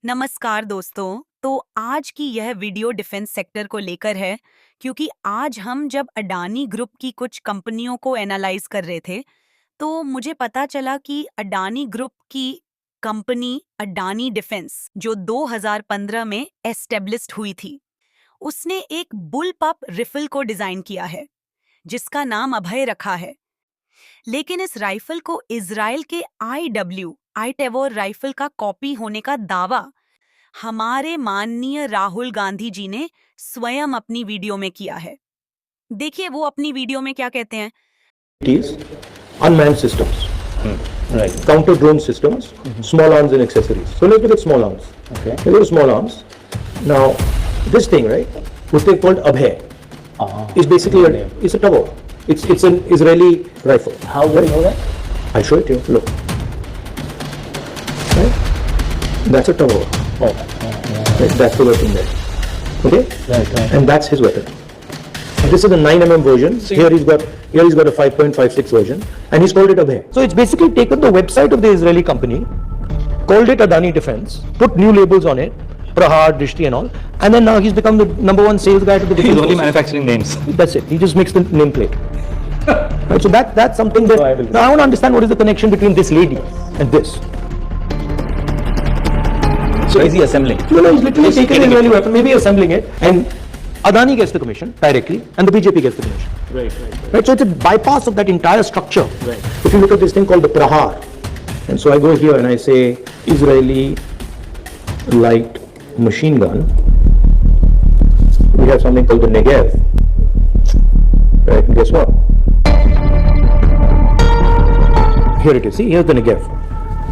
नमस्कार दोस्तों। तो आज की यह वीडियो डिफेंस सेक्टर को लेकर है, क्योंकि आज हम जब अडानी ग्रुप की कुछ कंपनियों को एनालाइज कर रहे थे, तो मुझे पता चला कि अडानी ग्रुप की कंपनी अडानी डिफेंस जो 2015 में एस्टेब्लिश्ड हुई थी, उसने एक बुल पप रिफल को डिजाइन किया है, जिसका नाम अभय रखा है। लेकिन इस राइफल को इजराइल के आई टेवोर राइफल का कॉपी होने का दावा हमारे माननीय राहुल गांधी जी ने स्वयं अपनी वीडियो में किया है। देखिए वो अपनी वीडियो में क्या कहते हैं। It is unmanned systems, right? Counter drone systems, small arms and accessories. So let's look at small arms. Okay. Let's look at small arms. Now, this thing, right? What they called Abhay is basically it's a tower. It's an Israeli rifle. How do you know that? I'll show it to you. Look, right? That's a tower. Right? That's the weapon there. Okay. Right. And that's his weapon. This is the 9mm version. Here he's got a 5.56 version, and he's called it Abhay. So it's basically taken the website of the Israeli company, called it Adani Defense, put new labels on it, Prahar, Drishti, and all, and then now he's become the #1 sales guy to the. He's only manufacturing names. That's it. He just makes the nameplate. Right. So that's something that now I want to understand what is the connection between this lady and this. So is he assembling? No, he's literally taken an Israeli weapon, maybe assembling it, and Adani gets the commission directly, and the BJP gets the commission. Right. So it's a bypass of that entire structure. Right. If you look at this thing called the Prahar, and so I go here and I say Israeli light machine gun. We have something called the Negev. Right. And guess what? Here it is. See, here's the Negev.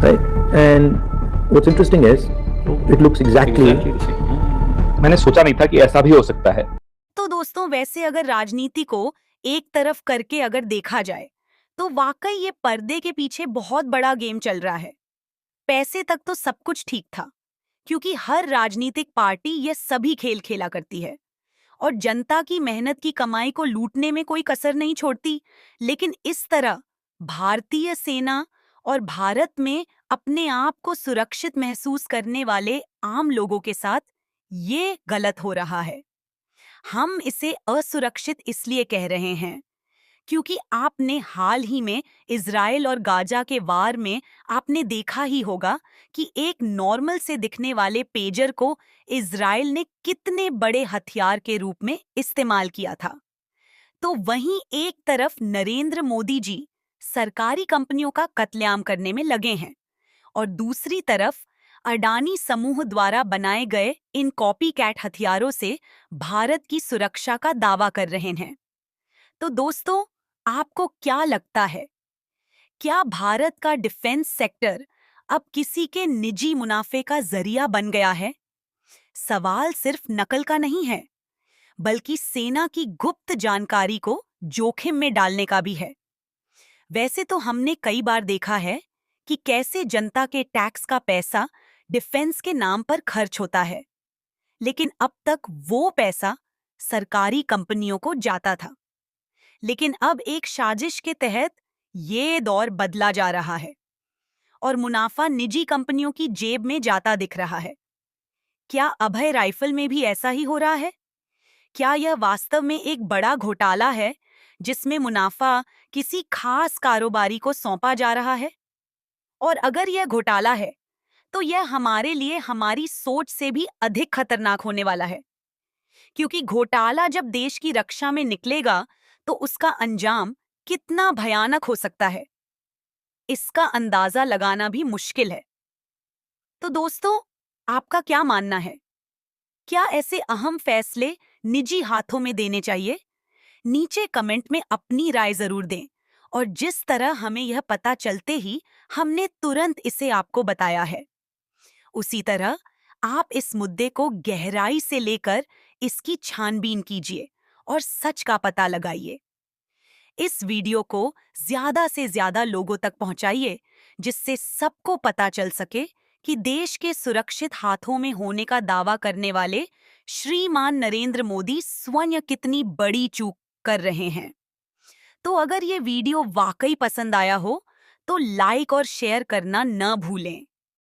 Right. And what's interesting is it looks exactly the same. मैंने सोचा नहीं था कि ऐसा भी हो सकता है। तो दोस्तों, वैसे अगर राजनीति को एक तरफ करके अगर देखा जाए, तो वाकई ये पर्दे के पीछे बहुत बड़ा गेम चल रहा है। पैसे तक तो सब कुछ ठीक था, क्योंकि हर राजनीतिक पार्टी ये सभी खेल खेला करती है और जनता की मेहनत की कमाई को लूटने में कोई कसर नहीं छोड़ती। लेकिन इस तरह भारतीय सेना और भारत में अपने आप को सुरक्षित महसूस करने वाले आम लोगों के साथ ये गलत हो रहा है। हम इसे असुरक्षित इसलिए कह रहे हैं क्योंकि आपने हाल ही में इजराइल और गाजा के वार में आपने देखा ही होगा कि एक नॉर्मल से दिखने वाले पेजर को इजराइल ने कितने बड़े हथियार के रूप में इस्तेमाल किया था। तो वहीं एक तरफ नरेंद्र मोदी जी सरकारी कंपनियों का कत्लेआम करने में लगे हैं और दूसरी तरफ अडानी समूह द्वारा बनाए गए इन कॉपी कैट हथियारों से भारत की सुरक्षा का दावा कर रहे हैं। तो दोस्तों, आपको क्या लगता है, क्या भारत का डिफेंस सेक्टर अब किसी के निजी मुनाफे का जरिया बन गया है? सवाल सिर्फ नकल का नहीं है, बल्कि सेना की गुप्त जानकारी को जोखिम में डालने का भी है। वैसे तो हमने कई बार देखा है कि कैसे जनता के टैक्स का पैसा डिफेंस के नाम पर खर्च होता है, लेकिन अब तक वो पैसा सरकारी कंपनियों को जाता था। लेकिन अब एक साजिश के तहत ये दौर बदला जा रहा है और मुनाफा निजी कंपनियों की जेब में जाता दिख रहा है। क्या अभय राइफल में भी ऐसा ही हो रहा है? क्या यह वास्तव में एक बड़ा घोटाला है जिसमें मुनाफा किसी खास कारोबारी को सौंपा जा रहा है? और अगर यह घोटाला है, तो यह हमारे लिए हमारी सोच से भी अधिक खतरनाक होने वाला है, क्योंकि घोटाला जब देश की रक्षा में निकलेगा तो उसका अंजाम कितना भयानक हो सकता है, इसका अंदाजा लगाना भी मुश्किल है। तो दोस्तों, आपका क्या मानना है? क्या ऐसे अहम फैसले निजी हाथों में देने चाहिए? नीचे कमेंट में अपनी राय जरूर दें और जिस तरह हमें यह पता चलते ही हमने तुरंत इसे आपको बताया है, उसी तरह आप इस मुद्दे को गहराई से लेकर इसकी छानबीन कीजिए और सच का पता लगाइए। इस वीडियो को ज्यादा से ज्यादा लोगों तक पहुंचाइए, जिससे सबको पता चल सके कि देश के सुरक्षित हाथों में होने का दावा करने वाले श्रीमान नरेंद्र मोदी स्वयं कितनी बड़ी चूक कर रहे हैं। तो अगर ये वीडियो वाकई पसंद आया हो, तो लाइक और शेयर करना न भूलें।